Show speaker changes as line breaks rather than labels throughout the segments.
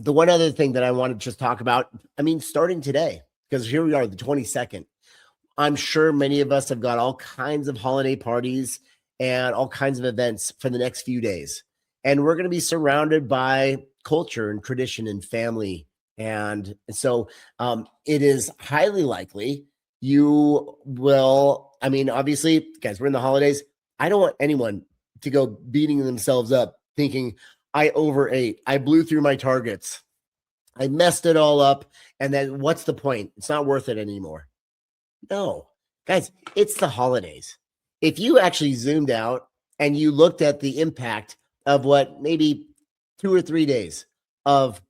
The one other thing that I want to just talk about, I mean, starting today, because here we are, the 22nd. I'm sure many of us have got all kinds of holiday parties and all kinds of events for the next few days. And we're going to be surrounded by culture and tradition and family. And so it is highly likely you will. I mean, obviously, guys, we're in the holidays. I don't want anyone to go beating themselves up thinking, I overate, I blew through my targets, I messed it all up. And then what's the point? It's not worth it anymore. No, guys, it's the holidays. If you actually zoomed out and you looked at the impact of what maybe 2 or 3 days of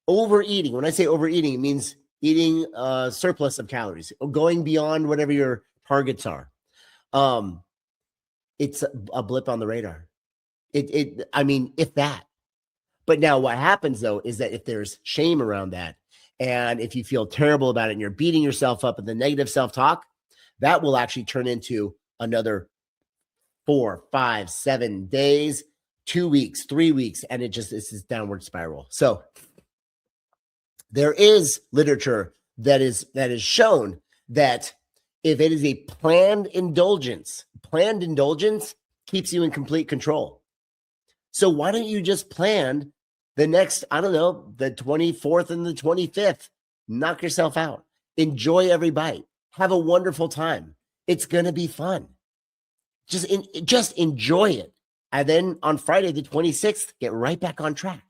overeating, when I say overeating, it means eating a surplus of calories, going beyond whatever your targets are. It's a blip on the radar. I mean, if that. But now what happens though is that if there's shame around that, and if you feel terrible about it and you're beating yourself up in the negative self-talk, that will actually turn into another 4, 5, 7 days, 2 weeks, 3 weeks, and it's this downward spiral. So there is literature that is shown that if it is a planned indulgence keeps you in complete control. So why don't you just plan the next, I don't know, the 24th and the 25th, knock yourself out, enjoy every bite, have a wonderful time. It's going to be fun. Just enjoy it. And then on Friday, the 26th, get right back on track.